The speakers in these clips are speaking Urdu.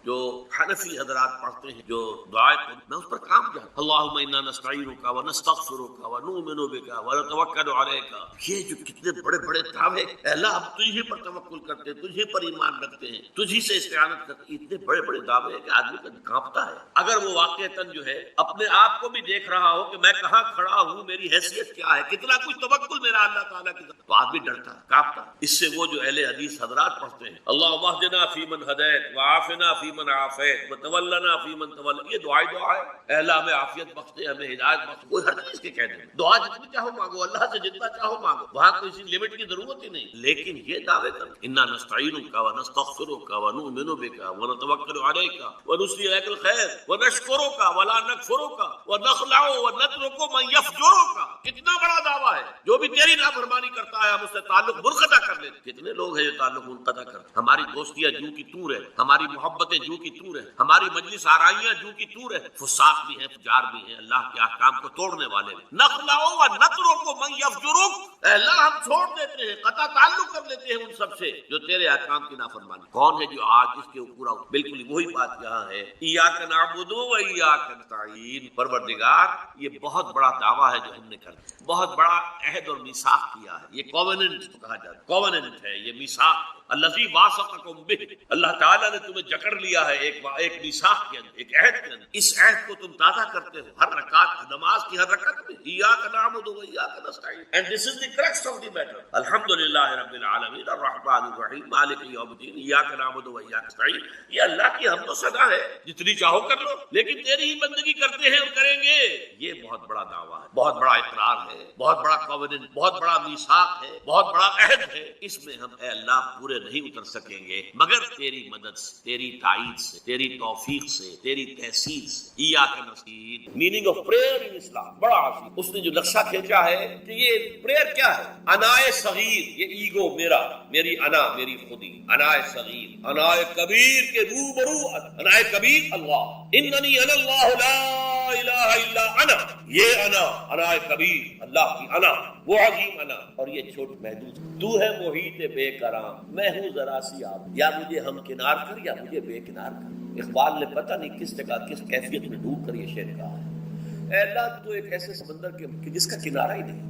جو حنفی حضرات پڑھتے ہیں جو دعائیں میں اس پر کام کیا، اللہم انا نستعینک ونستغفرک ونؤمن بک ونتوکل علیک. یہ جو کتنے بڑے بڑے دعوے، اے اللہ ہم تجھے پر توکل کرتے ہیں، تجھے پر ایمان رکھتے ہیں، تجھی سے استعانت کرتے ہیں. اتنے بڑے بڑے دعوے ہیں کہ آدمی کا کانپتا ہے. اگر وہ واقعتاً جو ہے اپنے آپ کو بھی دیکھ رہا ہو کہ میں کہاں کھڑا ہوں، میری حیثیت کیا ہے، کتنا کچھ توکل میرا اللہ تعالیٰ کی طرف، تو آدمی ڈرتا ہے، کانپتا ہے. اس سے وہ جو اہل حدیث حضرات پڑھتے ہیں اللہم اہدنا فیمن ہدیت وعافنا فیمن عافیت وتولنا فیمن تولیت، یہ دعا ہے. اے اللہ ہمیں عافیت بخش دے، ہمیں ہدایت بخش دے. کوئی ہر چیز کے کہہ دے، دعا جتنی چاہو مانگو، اللہ سے جتنا چاہو مانگو، وہاں کوئی سی لمٹ کی ضرورت ہی نہیں. لیکن یہ دعوے کر انا نستعینک ونستغفرک ونؤمن بک ونتوکل علیک ونثنی علیک الخیر ونشکرک ولا نکفرک ونخلع ونترک من یفجرک. کتنا بڑا دعویٰ ہے. جو بھی تیری نافرمانی کرتا ہے ہم اس سے تعلق منقطع کر لیتے. کتنے لوگ ہیں جو تعلق منقطع کرتے. ہماری دوستیاں جو کی تور ہے، ہماری محبتیں جو کی تور ہے، ہماری مجلس آرائیاں جو کی تور ہے. فساق بھی ہیں، فجار بھی ہیں، اللہ کے احکام کو توڑنے والے بھی. نخلع ونترک من یفجرک، اے اللہ ہم چھوڑ دیتے ہیں، قطع تعلق کر لیتے ہیں ان سب سے جو تیرے احکام کی نافرمانی. کون ہے جو آج اس کے پورا؟ بالکل وہی بات یہاں ہے، ایاک نعبد و ایاک نستعین. پروردگار یہ بہت بڑا دعویٰ ہے جو ہم نے کر دیا، بہت بڑا عہد اور میثاق کیا ہے. یہ کووننٹ کہا جاتا ہے، کووننٹ ہے، یہ میثاق الذی واثقکم بہ. اللہ تعالیٰ نے تمہیں جکڑ لیا ہے ایک میثاق کے اندر، ایک عہد کے اندر. اس عہد کو تم تازہ کرتے ہو ہر رکعت، نماز کی ہر رکعت میں. ایاک نعبد و ایاک نستعین. And this is the crux of the matter. الحمدللہ رب العالمین الرحمن الرحیم مالک یوم الدین ایاک نعبد و ایاک نستعین. یہ اللہ کی حمد و ثنا ہے، جتنی چاہو کر لو، لیکن تیری ہی بندگی کرتے ہیں اور کریں گے. یہ بہت بڑا دعویٰ ہے، بہت بڑا اقرار ہے، بہت بڑا کووننٹ، بہت بڑا میثاق ہے، بہت بڑا عہد ہے. اس میں ہم اے اللہ پورے نہیں اتر سکیں گے مگر تیری مدد سے، تیری تائید سے، تیری توفیق سے، تیری تحصیل سے. ایاک نستعین میننگ آف پریئر ان اسلام بڑا عظیم. اس نے جو نقشہ کھینچا ہے کہ یہ پریئر کیا ہے. انائے صغیر، یہ ایگو میرا، میری انا، میری خودی. انائے صغیر، انائے کبیر کے روبرو. انائے کبیر اللہ، اننی انا اللہ لا الہ الا انا. یہ انا، انائے کبیر اللہ کی انا، وہ عظیم انا. اور یہ چھوٹ محدود. تو ہے محیط بے کرام، میں ہوں ذرا سی آپ، یا مجھے ہم کنار کر یا مجھے بے کنار کر. اقبال نے پتہ نہیں کس جگہ کس کیفیت میں ڈوب کر یہ شعر کہا ہے. اے اللہ تو ایک ایسے سمندر کے جس کا کنارہ ہی نہیں.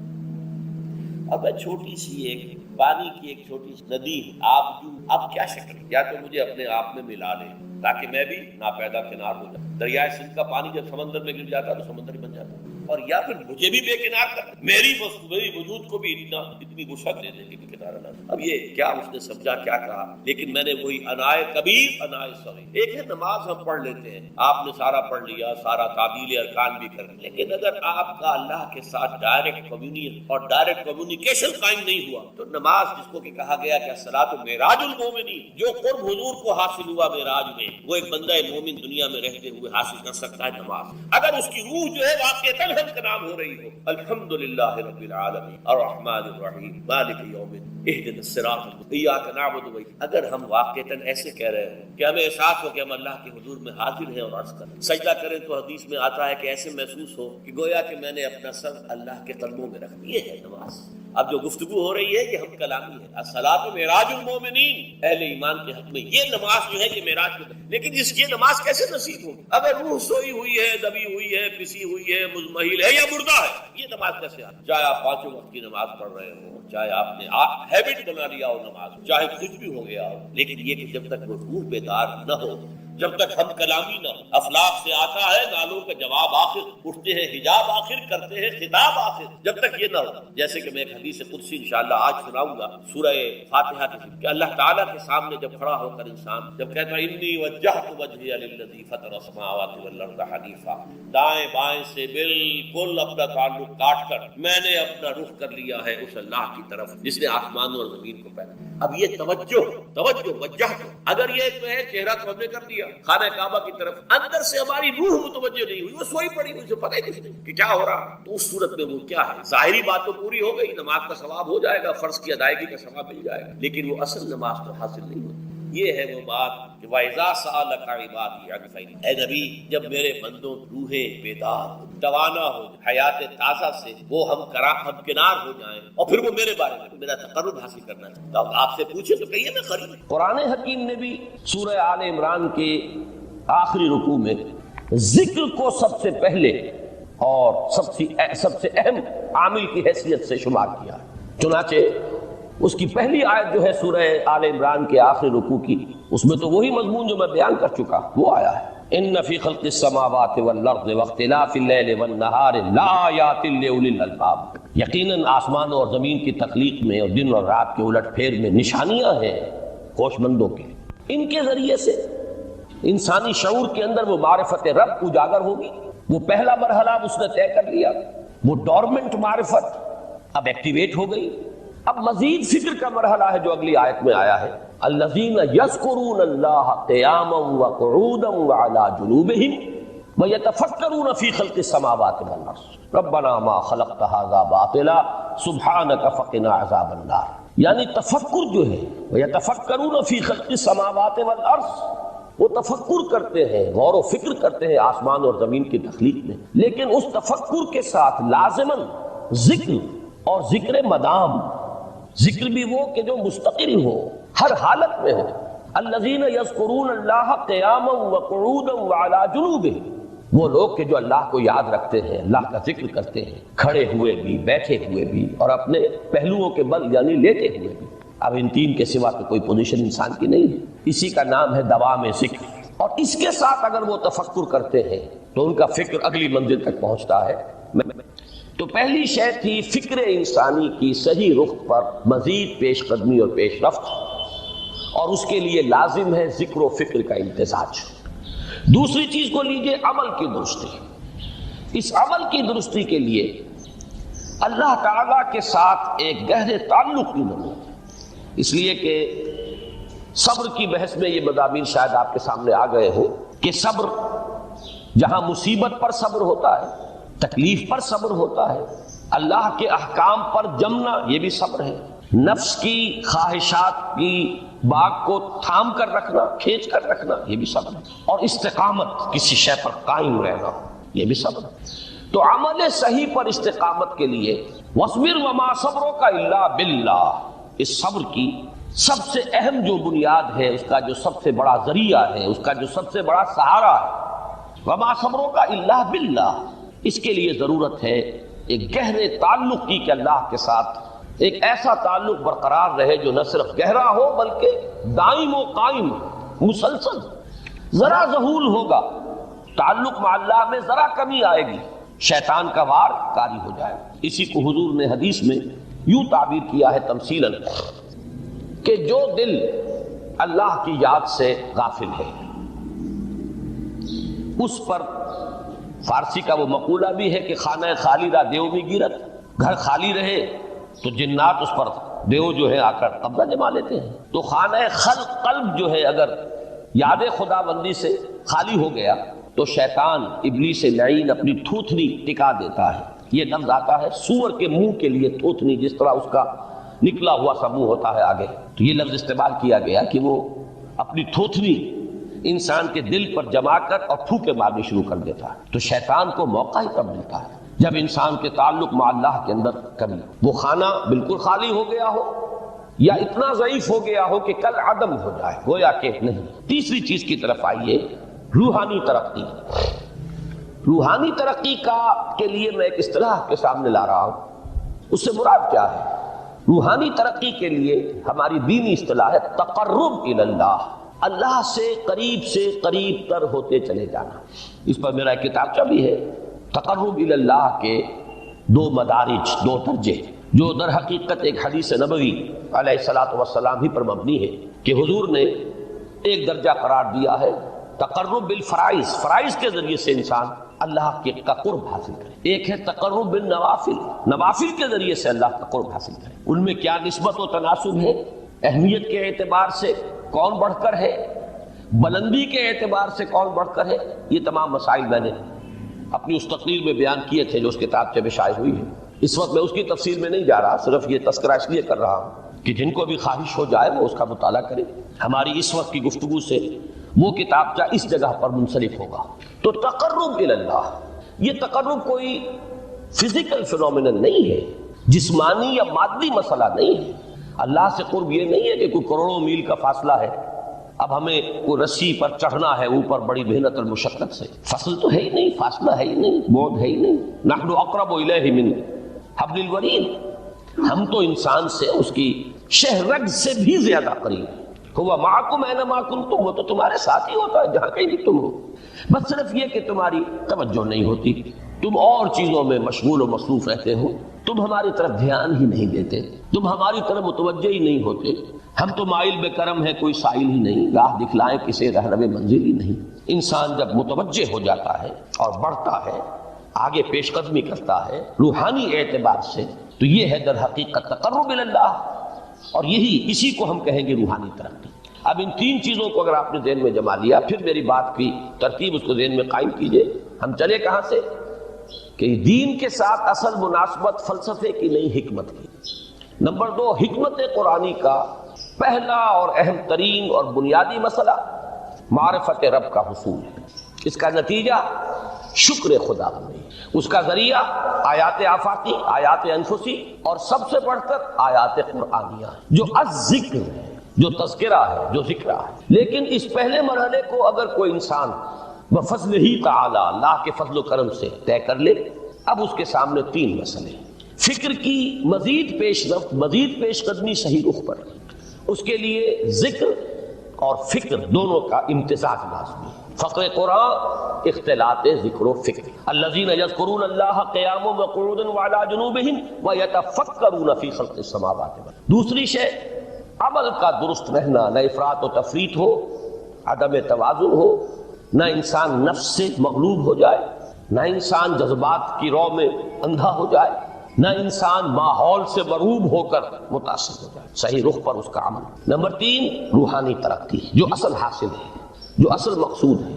اب میں چھوٹی سی ایک پانی کی ایک چھوٹی سی ندی، آپ جو اب کیا شکل، یا تو مجھے اپنے آپ میں ملا لے تاکہ میں بھی ناپیدا کنار ہو جاؤں. دریائے سندھ کا پانی جب سمندر میں گر جاتا تو سمندر ہی بن جاتا، اور یا پھر مجھے بھی بے کنار کر، میری وجود کو بھی اتنی وسعت دے دے کہ کنارہ نہ. اب یہ کیا اس نے سمجھا، کیا کہا. لیکن میں نے وہی انائے کبیر انائے صغیر. ایک ہے نماز ہم پڑھ لیتے ہیں، آپ نے سارا پڑھ لیا، سارا تعدیل ارکان بھی کر لیا، لیکن اگر آپ کا اللہ کے ساتھ ڈائریکٹ کمیونین اور ڈائریکٹ کمیونیکیشن قائم نہیں ہوا تو نماز، جس کو کہ کہا گیا کہ الصلاۃ معراج المومنین، جو قرب حضور کو حاصل ہوا معراج میں، وہ ایک بندہ مومن دنیا میں رہتے ہوئے حاصل کر سکتا ہے نماز، اگر اس کی روح جو ہے واقعتاً ہم کا نام ہو رہی ہو. الحمدللہ رب العالمین الرحمن الرحیم مالک یوم الدین اہدنا الصراط المستقیم ایاک نعبد و ایاک. اگر ہم واقعتاً ایسے کہہ رہے ہوں کہ ہمیں احساس ہو کہ ہم اللہ کے حضور میں حاضر ہیں اور عرض کریں، سجدہ کریں تو حدیث میں آتا ہے کہ ایسے محسوس ہو کہ گویا کہ میں نے اپنا سر اللہ کے قدموں میں رکھ دیا. یہ ہے نماز. اب جو گفتگو ہو رہی ہے یہ ہم کلامی ہے. الصلاۃ معراج المومنین، اہل ایمان کے حق میں یہ نماز جو ہے کہ معراج کی. لیکن یہ نماز کیسے نصیب ہوگی اگر روح سوئی ہوئی ہے، دبی ہوئی ہے، پسی ہوئی ہے، مزمحل ہے یا مردہ ہے؟ یہ نماز کیسے آتی؟ چاہے آپ 5 وقت کی نماز پڑھ رہے ہو، چاہے آپ نے ہیبٹ بنا لیا ہو نماز، چاہے کچھ بھی ہو گیا ہو، لیکن یہ کہ جب تک وہ روح بیدار نہ ہو، جب تک ہم کلامی نہ ہو. افلاق سے آتا ہے نالوں کا جواب آخر، اٹھتے ہیں حجاب آخر، کرتے ہیں خطاب آخر. جب تک یہ نہ ہو، جیسے کہ میں ایک حدیث قدسی انشاءاللہ آج سناؤں گا سورہ فاتحہ کی، کہ اللہ تعالیٰ کے سامنے جب کھڑا ہو کر انسان جب کہتا ہے انی وجہت وجہی للذی فطر السماوات والارض حنیفا، دائیں بائیں سے بالکل اپنا تعلق کاٹ کر میں نے اپنا رخ کر لیا ہے اس اللہ کی طرف جس نے آسمانوں اور زمین کو پیدا. اب یہ توجہ وجہ، اگر یہ جو ہے چہرہ تو ہم نے کر دیا خانہ کعبہ کی طرف، اندر سے ہماری روح متوجہ نہیں ہوئی، وہ سوئی پڑی ہوئی، اسے پتہ ہی نہیں کہ کیا ہو رہا، تو اس صورت میں وہ کیا ہے. ظاہری بات تو پوری ہو گئی، نماز کا ثواب ہو جائے گا، فرض کی ادائیگی کا ثواب مل جائے گا، لیکن وہ اصل نماز تو حاصل نہیں ہوتی. یہ ہے وہ بات کہ وَإِذَا سَأَلَكَ عِبَادِي عَنِّي فَإِنِّي، اے نبی جب میرے بندوں روحیں بیدار توانا ہو حیات تازہ سے وہ ہم کنار ہو جائیں اور پھر وہ میرے بارے میں میرا تقرب حاصل کرنا چاہتا ہوں، آپ سے پوچھیں تو کہیے میں قریب ہوں۔ قرآن حکیم نے بھی سورہ آل عمران کے آخری رکوع میں ذکر کو سب سے پہلے اور سب سے اہم عامل کی حیثیت سے شمار کیا، چنانچہ اس کی پہلی آیت جو ہے سورہ آل عمران کے آخری رکوع کی، اس میں تو وہی مضمون جو میں بیان کر چکا وہ آیا ہے، ان فی خلق السماوات والارض واختلاف اللیل والنہار لآیات لأولی الالباب، یقیناً آسمان اور زمین کی تخلیق میں اور دن اور رات کے الٹ پھیر میں نشانیاں ہیں ہوش مندوں کے، ان کے ذریعے سے انسانی شعور کے اندر وہ معرفت رب اجاگر ہوگی۔ وہ پہلا مرحلہ اس نے طے کر لیا، وہ ڈورمنٹ معرفت اب ایکٹیویٹ ہو گئی۔ اب مزید فکر کا مرحلہ ہے جو اگلی آیت میں آیا ہے، الذین یذکرون اللہ قیاما وقعودا وعلی جنوبہم ویتفکرون فی خلق السماوات والارض ربنا ما خلقت ھذا باطلا سبحانک فقنا عذاب النار، یعنی تفکر جو ہے ویتفکرون فی خلق السماوات والارض، وہ تفکر کرتے ہیں، غور و فکر کرتے ہیں آسمان اور زمین کی تخلیق میں، لیکن اس تفکر کے ساتھ لازماً ذکر اور ذکر مدام، ذکر بھی وہ کہ جو مستقل ہو، ہر حالت میں ہو۔ الذین یذکرون اللہ قیاما وقعودا وعلی جنوبہم، وہ لوگ کہ جو اللہ کو یاد رکھتے ہیں، اللہ کا ذکر کرتے ہیں، کھڑے ہوئے بھی، بیٹھے ہوئے بھی، اور اپنے پہلوؤں کے بل یعنی لیٹے ہوئے بھی۔ اب ان تین کے سوا تو کوئی پوزیشن انسان کی نہیں ہے، اسی کا نام ہے دوام ذکر، اور اس کے ساتھ اگر وہ تفکر کرتے ہیں تو ان کا فکر اگلی منزل تک پہنچتا ہے۔ تو پہلی شے تھی فکر انسانی کی صحیح رخ پر مزید پیش قدمی اور پیش رفت، اور اس کے لیے لازم ہے ذکر و فکر کا امتزاج۔ دوسری چیز کو لیجئے عمل کی درستی، اس عمل کی درستی کے لیے اللہ تعالیٰ کے ساتھ ایک گہرے تعلق کی ضرورت ہے، اس لیے کہ صبر کی بحث میں یہ مضامین شاید آپ کے سامنے آ گئے ہو کہ صبر جہاں مصیبت پر صبر ہوتا ہے، تکلیف پر صبر ہوتا ہے، اللہ کے احکام پر جمنا یہ بھی صبر ہے، نفس کی خواہشات کی باغ کو تھام کر رکھنا، کھینچ کر رکھنا یہ بھی صبر ہے، اور استقامت کسی شے پر قائم رہنا یہ بھی صبر ہے۔ تو عمل صحیح پر استقامت کے لیے وَاصْبِرْ وَمَا صَبْرُكَ إِلَّا بِاللَّهِ، اس صبر کی سب سے اہم جو بنیاد ہے، اس کا جو سب سے بڑا ذریعہ ہے، اس کا جو سب سے بڑا سہارا ہے، وَمَا صَبْرُكَ إِلَّا بِاللَّهِ، اس کے لیے ضرورت ہے ایک گہرے تعلق کی کہ اللہ کے ساتھ ایک ایسا تعلق برقرار رہے جو نہ صرف گہرا ہو بلکہ دائم و قائم مسلسل۔ ذرا ذہول ہوگا تعلق مع اللہ میں، ذرا کمی آئے گی شیطان کا وار کاری ہو جائے۔ اسی کو حضور نے حدیث میں یوں تعبیر کیا ہے تمثیلاً کہ جو دل اللہ کی یاد سے غافل ہے اس پر، فارسی کا وہ مقولہ بھی ہے کہ خانہ خالی را دیو میں گیرت، گھر خالی رہے تو جنات اس پر دیو جو ہے آ کر قبضہ جما لیتے ہیں۔ تو خانہ قلب جو ہے اگر یاد خدا بندی سے خالی ہو گیا تو شیطان ابلیس لعین اپنی تھوتنی ٹکا دیتا ہے۔ یہ لفظ آتا ہے سور کے منہ کے لیے تھوتنی، جس طرح اس کا نکلا ہوا سا منہ ہوتا ہے آگے، تو یہ لفظ استعمال کیا گیا کہ وہ اپنی تھوتنی انسان کے دل پر جما کر اور پھوکے مارنی شروع کر دیتا ہے۔ تو شیطان کو موقع ہی کب ملتا ہے جب انسان کے تعلق مع اللہ کے اندر کمی، وہ خانہ بالکل خالی ہو گیا ہو یا اتنا ضعیف ہو گیا ہو کہ کل عدم ہو جائے، گویا کہ نہیں۔ تیسری چیز کی طرف آئیے، روحانی ترقی۔ روحانی ترقی کے لیے میں ایک اصطلاح کے سامنے لا رہا ہوں، اس سے مراد کیا ہے؟ روحانی ترقی کے لیے ہماری دینی اصطلاح ہے تقرب الی اللہ، اللہ سے قریب تر ہوتے چلے جانا۔ اس پر میرا ایک کتابچہ بھی ہے، تقرب الی اللہ کے دو مدارج، دو درجے، جو در حقیقت ایک حدیث نبوی علیہ الصلوۃ والسلام ہی پر مبنی ہے کہ حضور نے ایک درجہ قرار دیا ہے تقرب بالفرائض، فرائض کے ذریعے سے انسان اللہ کے کا قرب حاصل کرے۔ ایک ہے تقرب بالنوافل، نوافل کے ذریعے سے اللہ کا قرب حاصل کرے۔ ان میں کیا نسبت و تناسب ہے، اہمیت کے اعتبار سے کون بڑھ کر ہے، بلندی کے اعتبار سے کون بڑھ کر ہے، یہ تمام مسائل میں نے اپنی اس تقریر میں بیان کیے تھے جو اس کتاب سے شائع ہوئی ہے۔ اس وقت میں اس کی تفصیل میں نہیں جا رہا، صرف یہ تذکرہ اس لیے کر رہا ہوں کہ جن کو بھی خواہش ہو جائے وہ اس کا مطالعہ کرے۔ ہماری اس وقت کی گفتگو سے وہ کتابچہ اس جگہ پر منسلک ہوگا۔ تو تقرب الی اللہ، یہ تقرب کوئی فزیکل فینومینن نہیں ہے، جسمانی یا مادی مسئلہ نہیں ہے۔ اللہ سے قرب یہ نہیں ہے کہ کوئی کروڑوں میل کا فاصلہ ہے، اب ہمیں کوئی رسی پر چڑھنا ہے اوپر بڑی محنت اور مشقت سے، فصل تو ہے ہی نہیں، فاصلہ ہے ہی نہیں، بعد ہے ہی نہیں۔ نحن اقرب الیہ من حبل الورید، ہم تو انسان سے اس کی شہرگ سے بھی زیادہ قریب ہیں۔ ہوا معکم اینما کنتم، وہ تو تمہارے ساتھ ہی ہوتا ہے جہاں کہیں بھی تم ہو، بس صرف یہ کہ تمہاری توجہ نہیں ہوتی، تم اور چیزوں میں مشغول و مصروف رہتے ہو، تم ہماری طرف دھیان ہی نہیں دیتے، تم ہماری طرف متوجہ ہی نہیں ہوتے۔ ہم تو مائل بے کرم ہے، کوئی سائل ہی نہیں، راہ دکھلائیں کسے رہنما منزل ہی نہیں۔ انسان جب متوجہ ہو جاتا ہے اور بڑھتا ہے، آگے پیش قدمی کرتا ہے روحانی اعتبار سے، تو یہ ہے در حقیقت تقرب الی اللہ، اور اسی کو ہم کہیں گے روحانی ترقی۔ اب ان تین چیزوں کو اگر آپ نے ذہن میں جما لیا، پھر میری بات کی ترتیب اس کو ذہن میں قائم کیجئے۔ ہم چلے کہاں سے؟ کہ دین کے ساتھ اصل مناسبت فلسفے کی نہیں، حکمت کی۔ نمبر 2، حکمت قرآنی کا پہلا اور اہم ترین اور بنیادی مسئلہ معرفت رب کا حصول ہے۔ اس کا نتیجہ شکر خدا بندی، اس کا ذریعہ آیات آفاقی، آیات انفسی، اور سب سے بڑھ کر آیات قرآنیہ جو الذکر ہے، جو تذکرہ ہے، جو ذکرہ ہے۔ لیکن اس پہلے مرحلے کو اگر کوئی انسان بفضل ہی تعالی، اللہ کے فضل و کرم سے طے کر لے، اب اس کے سامنے تین مسئلے، فکر کی مزید پیش رفت، مزید پیش قدمی صحیح رخ پر، اس کے لیے ذکر اور فکر دونوں کا امتزاج لازمی ہے۔ فقر قرآن اختلاط ذکر و فکر۔ الذین یذکرون اللہ قیاما وقعودا وعلی جنوبہم ویتفکرون فی خلق السماوات والارض۔ دوسری شے عمل کا درست رہنا، نہ افراط و تفریط ہو، عدم توازن ہو، نہ انسان نفس سے مغلوب ہو جائے، نہ انسان جذبات کی رو میں اندھا ہو جائے، نہ انسان ماحول سے مرعوب ہو کر متاثر ہو جائے، صحیح رخ پر اس کا عمل۔ نمبر 3، روحانی ترقی، جو اصل حاصل ہے، جو اصل مقصود ہے۔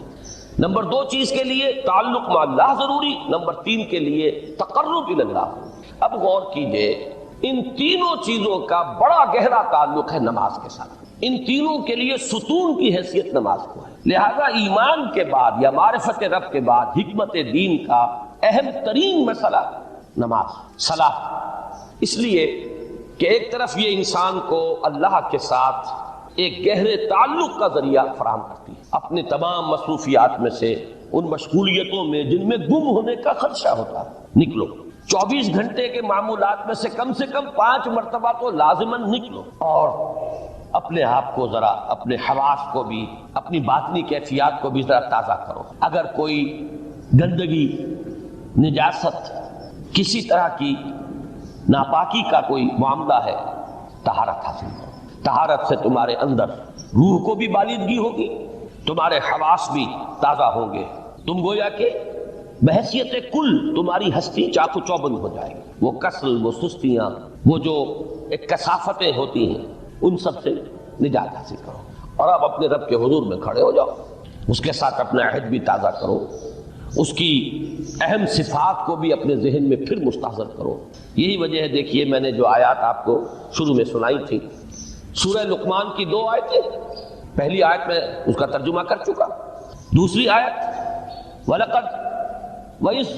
نمبر 2 چیز کے لیے تعلق مع اللہ ضروری، نمبر 3 کے لیے تقرب الی اللہ۔ اب غور کیجئے، ان تینوں چیزوں کا بڑا گہرا تعلق ہے نماز کے ساتھ۔ ان تینوں کے لیے ستون کی حیثیت نماز کو ہے، لہذا ایمان کے بعد یا معرفت رب کے بعد حکمت دین کا اہم ترین مسئلہ نماز، صلاۃ، اس لیے کہ ایک طرف یہ انسان کو اللہ کے ساتھ ایک گہرے تعلق کا ذریعہ فراہم کرتی ہے، اپنے تمام مصروفیات میں سے، ان مشغولیتوں میں جن میں گم ہونے کا خدشہ ہوتا ہے، نکلو۔ 24 گھنٹے کے معمولات میں سے کم 5 مرتبہ تو لازماً نکلو، اور اپنے آپ کو ذرا، اپنے حواس کو بھی، اپنی باطنی کیفیات کو بھی ذرا تازہ کرو۔ اگر کوئی گندگی، نجاست، کسی طرح کی ناپاکی کا کوئی معاملہ ہے، طہارت حاصل کرو۔ طہارت سے تمہارے اندر روح کو بھی بالیدگی ہوگی، تمہارے حواس بھی تازہ ہوں گے، تم گویا کہ بحیثیت کل تمہاری ہستی چاق و چوبند ہو جائے گی۔ وہ کسل، وہ سستیاں، وہ جو ایک کثافتیں ہوتی ہیں، ان سب سے نجات حاصل کرو، اور اب اپنے رب کے حضور میں کھڑے ہو جاؤ، اس کے ساتھ اپنا عہد بھی تازہ کرو، اس کی اہم صفات کو بھی اپنے ذہن میں پھر مستحضر کرو۔ یہی وجہ ہے، دیکھیے میں نے جو آیات آپ کو شروع میں سنائی تھی، سورہ لقمان کی 2 آیتیں، پہلی آیت میں اس کا ترجمہ کر چکا، دوسری آیت وَلَقَدْ وَإِذْ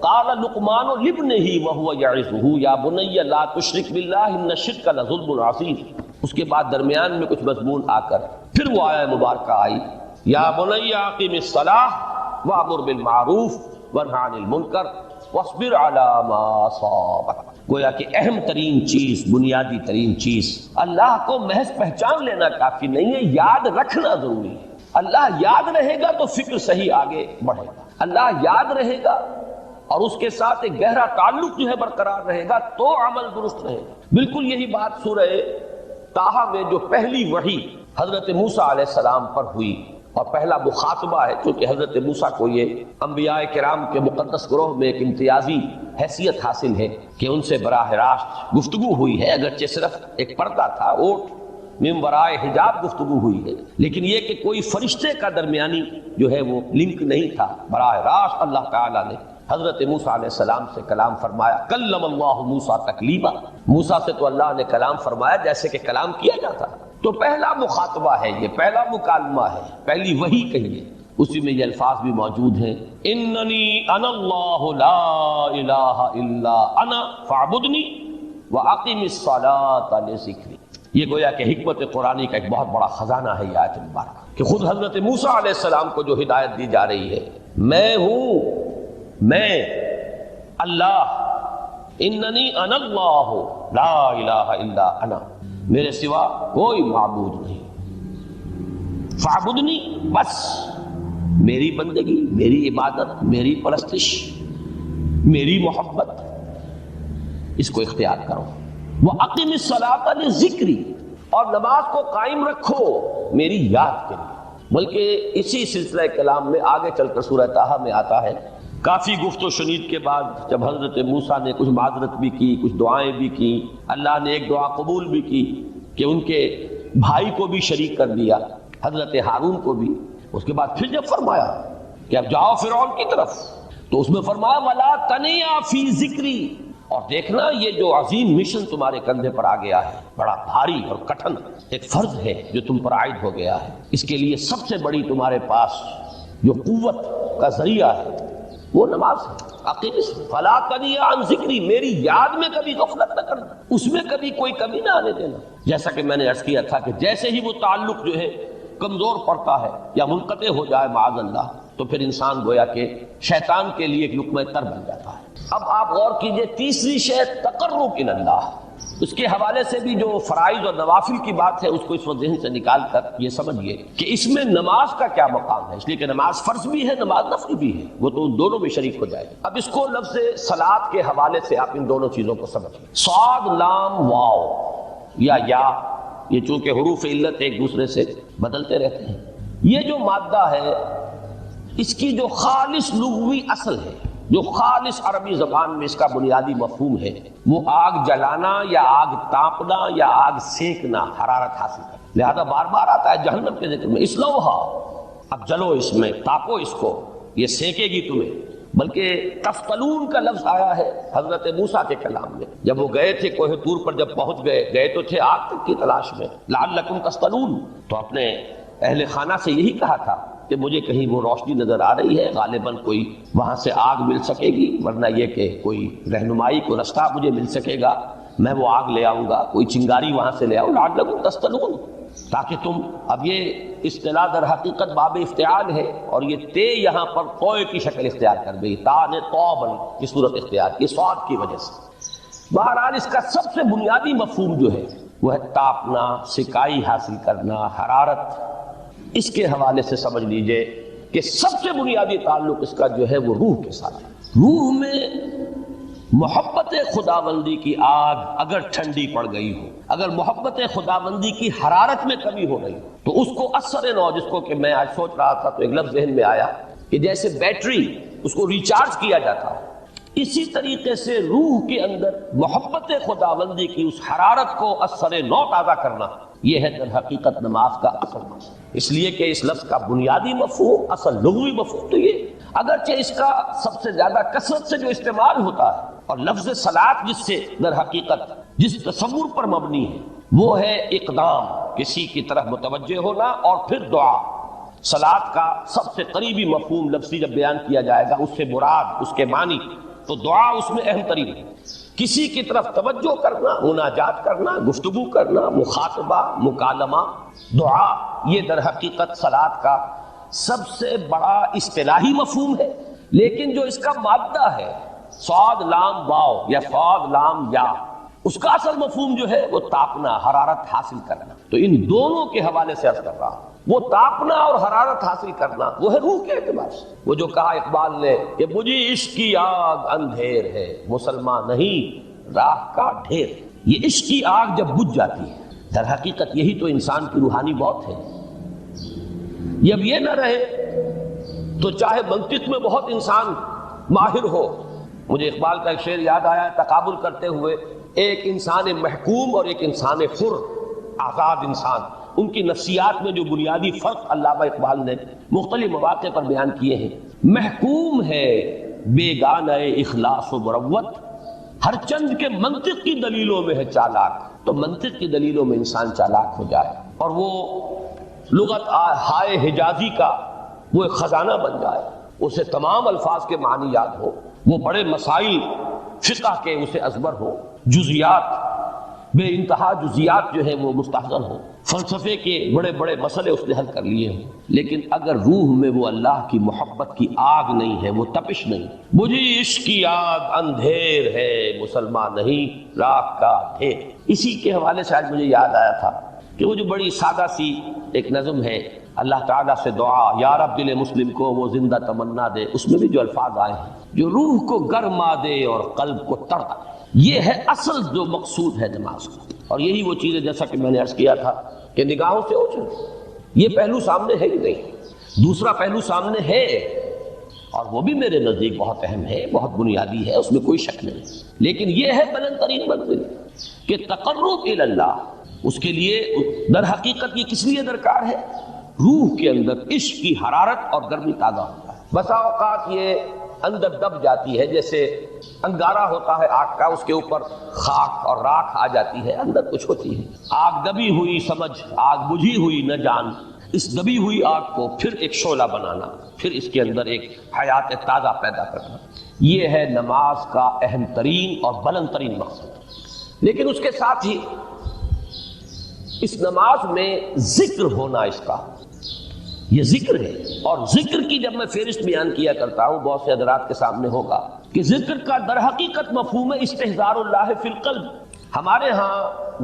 قَالَ لُقْمَانُ لِابْنِهِ وَهُوَ يَعِظُهُ يَا بُنَيَّ لَا تُشْرِكْ بِاللَّهِ إِنَّ الشِّرْكَ لَظُلْمٌ عَظِيمٌ۔ اس کے بعد درمیان میں کچھ مضمون آ کر پھر وہ آیہ مبارکہ آئی، یا بنی اقم الصلاۃ وامر بالمعروف وانہ عن المنکر واصبر علی ما اصابک۔ گویا کہ اہم ترین چیز، بنیادی ترین چیز، اللہ کو محض پہچان لینا کافی نہیں ہے، یاد رکھنا ضروری ہے۔ اللہ یاد رہے گا تو فکر صحیح آگے بڑھے گا، اللہ یاد رہے گا اور اس کے ساتھ ایک گہرا تعلق جو ہے برقرار رہے گا تو عمل درست رہے گا۔ بالکل یہی بات سورہ طٰہٰ میں جو پہلی وحی حضرت موسیٰ علیہ السلام پر ہوئی، اور پہلا مخاطبہ ہے، چونکہ حضرت موسیٰ کو یہ انبیاء کرام کے مقدس گروہ میں ایک امتیازی حیثیت حاصل ہے کہ ان سے براہ راست گفتگو ہوئی ہے، اگرچہ صرف ایک پردہ تھا، اوٹ من ورائے حجاب گفتگو ہوئی ہے، لیکن یہ کہ کوئی فرشتے کا درمیانی جو ہے وہ لنک نہیں تھا، براہ راست اللہ تعالیٰ نے حضرت موسیٰ علیہ السلام سے کلام فرمایا، کلم اللہ موسیٰ تکلیما، موسیٰ سے تو اللہ نے کلام فرمایا جیسے کہ کلام کیا جاتا۔ تو پہلا مخاطبہ ہے، یہ پہلا مکالمہ ہے، پہلی وحی کہیے، اسی میں یہ الفاظ بھی موجود ہیں، اننی انا اللہ لا الہ الا انا فاعبدنی واقم الصلاۃ لذکری۔ یہ گویا کہ حکمت قرآنی کا ایک بہت بڑا خزانہ ہے یہ آیت مبارکہ، کہ خود حضرت موسیٰ علیہ السلام کو جو ہدایت دی جا رہی ہے، میں ہوں، میں اللہ، اننی انا اللہ لا الہ الا انا، میرے سوا کوئی معبود نہیں، فاعبدنی، بس میری بندگی، میری عبادت، میری پرستش، میری محبت، اس کو اختیار کرو، وَأَقِمِ الصَّلَاةَ لِذِكْرِي، اور نماز کو قائم رکھو میری یاد کے لیے۔ بلکہ اسی سلسلہ کلام میں آگے چل کر سورہ طٰہٰ میں آتا ہے، کافی گفت و شنید کے بعد جب حضرت موسیٰ نے کچھ معذرت بھی کی، کچھ دعائیں بھی کی، اللہ نے ایک دعا قبول بھی کی کہ ان کے بھائی کو بھی شریک کر دیا، حضرت ہارون کو بھی۔ اس کے بعد پھر جب فرمایا کہ اب جاؤ فرعون کی طرف، تو اس میں فرمایا وَلَا تَنِيَا فِي ذِكْرِي، اور دیکھنا یہ جو عظیم مشن تمہارے کندھے پر آ گیا ہے، بڑا بھاری اور کٹھن ایک فرض ہے جو تم پر عائد ہو گیا ہے، اس کے لیے سب سے بڑی تمہارے پاس جو قوت کا ذریعہ ہے وہ نماز ہے۔ فَلَا تَنِيَا عَنْ ذِكْرِي، میری یاد میں کبھی غفلت نہ کرنا، اس میں کبھی کوئی کمی نہ آنے دینا۔ جیسا کہ میں نے عرض کیا تھا کہ جیسے ہی وہ تعلق جو ہے کمزور پڑتا ہے یا منقطع ہو جائے معاذ اللہ، تو پھر انسان گویا کہ شیطان کے لیے ایک لقمہ تر بن جاتا ہے۔ اب آپ غور کیجئے، تیسری شے تقرب الی اللہ، اس کے حوالے سے بھی جو فرائض اور نوافل کی بات ہے اس کو اس وقت ذہن سے نکال کر یہ سمجھیے کہ اس میں نماز کا کیا مقام ہے، اس لیے کہ نماز فرض بھی ہے، نماز نفل بھی ہے، وہ تو ان دونوں میں شریک ہو جائے۔ اب اس کو لفظ صلاۃ کے حوالے سے آپ ان دونوں چیزوں کو سمجھیں، صاد لام واو یا یہ چونکہ حروف علت ایک دوسرے سے بدلتے رہتے ہیں، یہ جو مادہ ہے اس کی جو خالص لغوی اصل ہے، جو خالص عربی زبان میں اس کا بنیادی مفہوم ہے، وہ آگ جلانا یا آگ تاپنا یا آگ سینکنا، حرارت حاصل کرنا۔ لہذا بار بار آتا ہے جہنم کے ذکر میں، اسلوہا، اب جلو اس میں، تاپو اس کو، یہ سینکے گی تمہیں۔ بلکہ تفتلون کا لفظ آیا ہے حضرت موسیٰ کے کلام میں، جب وہ گئے تھے کوہ طور پر، جب پہنچ گئے تو تھے آگ تک کی تلاش میں، لعلکم تفتلون، تو اپنے اہل خانہ سے یہی کہا تھا کہ مجھے کہیں وہ روشنی نظر آ رہی ہے، غالباً کوئی وہاں سے آگ مل سکے گی، ورنہ یہ کہ کوئی رہنمائی کو رستہ مجھے مل سکے گا، میں وہ آگ لے آؤں گا، کوئی چنگاری وہاں سے لے آؤں، لعلکم تفتلون، تاکہ تم، اب یہ اصطلاح در حقیقت باب افتعال ہے، اور یہ تے یہاں پر توئے کی شکل اختیار کر گئی، تا نے توبن کی صورت اختیار کی صاد کی وجہ سے۔ بہرحال اس کا سب سے بنیادی مفہوم جو ہے وہ ہے تاپنا، سکائی حاصل کرنا، حرارت۔ اس کے حوالے سے سمجھ لیجئے کہ سب سے بنیادی تعلق اس کا جو ہے وہ روح کے ساتھ ہے۔ روح میں محبت خداوندی کی آگ اگر ٹھنڈی پڑ گئی ہو، اگر محبت خداوندی کی حرارت میں کمی ہو گئی تو اس کو اثر نو، جس کو کہ میں آج سوچ رہا تھا تو ایک لفظ ذہن میں آیا کہ جیسے بیٹری اس کو ریچارج کیا جاتا ہے، اسی طریقے سے روح کے اندر محبت خداوندی کی اس حرارت کو اثر نو تازہ کرنا، یہ ہے در حقیقت نماز کا اصل مقصد۔ اس لیے کہ اس لفظ کا بنیادی مفہوم، اصل لغوی مفہوم تو یہ، اگرچہ اس کا سب سے زیادہ کثرت سے جو استعمال ہوتا ہے، اور لفظ صلاۃ جس سے در حقیقت جس تصور پر مبنی ہے وہ ہے اقدام، کسی کی طرف متوجہ ہونا، اور پھر دعا۔ صلاۃ کا سب سے قریبی مفہوم لفظی جب بیان کیا جائے گا، اس سے مراد، اس کے معنی، تو دعا اس میں اہم ترین ہے۔ کسی کی طرف توجہ کرنا، مناجات کرنا، گفتگو کرنا، مخاطبہ، مکالمہ، دعا، یہ در حقیقت صلاۃ کا سب سے بڑا اصطلاحی مفہوم ہے۔ لیکن جو اس کا مادہ ہے، صاد لام واو یا صاد لام یا، اس کا اصل مفہوم جو ہے وہ تاپنا، حرارت حاصل کرنا۔ تو ان دونوں کے حوالے سے عرض کر رہا ہوں، وہ تاپنا اور حرارت حاصل کرنا وہ ہے روح کے اعتبار سے۔ وہ جو کہا اقبال نے کہ مجھے عشق کی آگ اندھیر ہے، مسلمان نہیں راہ کا ڈھیر، یہ عشق کی آگ جب بجھ جاتی ہے، در حقیقت یہی تو انسان کی روحانی موت ہے۔ جب یہ نہ رہے تو چاہے منطق میں بہت انسان ماہر ہو، مجھے اقبال کا ایک شعر یاد آیا ہے، تقابل کرتے ہوئے ایک انسان محکوم اور ایک انسان حر، آزاد انسان، ان کی نفسیات میں جو بنیادی فرق علامہ اقبال نے مختلف مواقع پر بیان کیے ہیں۔ محکوم ہے بیگانہ اخلاص و مروت، ہر چند کے منطق کی دلیلوں میں ہے چالاک، تو منطق کی دلیلوں میں انسان چالاک ہو جائے اور وہ لغت ہائے حجازی کا وہ ایک خزانہ بن جائے، اسے تمام الفاظ کے معنی یاد ہو، وہ بڑے مسائل فقہ کے اسے ازبر ہو، جزیات بے انتہا جزیات جو ہیں وہ مستحضر ہوں، فلسفے کے بڑے بڑے مسئلے اس نے حل کر لیے ہوں، لیکن اگر روح میں وہ اللہ کی محبت کی آگ نہیں ہے، وہ تپش نہیں، بجھی عشق کی آگ اندھیر ہے مسلمان نہیں راکھ کا ڈھیر۔ اسی کے حوالے سے آج مجھے یاد آیا تھا کہ وہ جو بڑی سادہ سی ایک نظم ہے، اللہ تعالیٰ سے دعا یا رب دل مسلم کو وہ زندہ تمنا دے، اس میں بھی جو الفاظ آئے ہیں، جو روح کو گرما دے اور قلب کو تڑپا دے، یہ ہے اصل جو مقصود ہے نماز کا۔ اور یہی وہ چیز ہے جیسا کہ میں نے عرض کیا تھا کہ نگاہوں سے اوجھل، یہ پہلو سامنے ہے ہی نہیں، دوسرا پہلو سامنے ہے اور وہ بھی میرے نزدیک بہت اہم ہے، بہت بنیادی ہے، اس میں کوئی شک نہیں، لیکن یہ ہے بلند ترین منزل کہ تقرب الی اللہ، اس کے لیے در حقیقت یہ کس لیے درکار ہے؟ روح کے اندر عشق کی حرارت اور گرمی تازہ ہوتا ہے۔ بسا اوقات یہ اندر دب جاتی ہے، جیسے انگارہ ہوتا ہے آگ کا، اس کے اوپر خاک اور راکھ آ جاتی ہے، اندر کچھ ہوتی ہے، آگ دبی ہوئی سمجھ، آگ بجھی ہوئی نہ جان، اس دبی ہوئی آگ کو پھر ایک شعلہ بنانا، پھر اس کے اندر ایک حیات تازہ پیدا کرنا، یہ ہے نماز کا اہم ترین اور بلند ترین مقصد۔ لیکن اس کے ساتھ ہی اس نماز میں ذکر ہونا، اس کا یہ ذکر ہے، اور ذکر کی جب میں فہرست بیان کیا کرتا ہوں بہت سے حضرات کے سامنے ہوگا کہ ذکر کا در حقیقت مفہوم استحضار اللہ فی القلب۔ ہمارے ہاں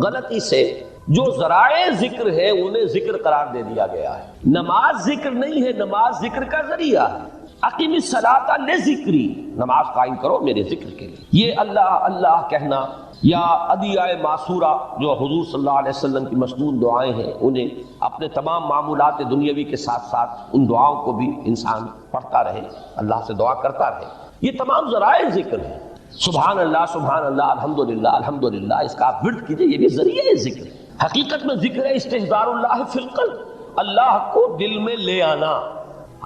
غلطی سے جو ذرائع ذکر ہے انہیں ذکر قرار دے دیا گیا ہے، نماز ذکر نہیں ہے، نماز ذکر کا ذریعہ ہے۔ اقیم الصلاۃ لذکری، نماز قائم کرو میرے ذکر کے لیے، یہ اللہ اللہ کہنا یا ادعیاء معصورہ جو حضور صلی اللہ علیہ وسلم کی مسنون دعائیں ہیں، انہیں اپنے تمام معمولات دنیاوی کے ساتھ ساتھ ان دعاؤں کو بھی انسان پڑھتا رہے، اللہ سے دعا کرتا رہے، یہ تمام ذرائع ذکر ہیں۔ سبحان اللہ الحمدللہ الحمدللہ، اس کا آپ ورد کیجئے، یہ بھی ذریعہ ذکر ہے۔ حقیقت میں ذکر ہے استحضار اللہ فی القلب، اللہ کو دل میں لے آنا،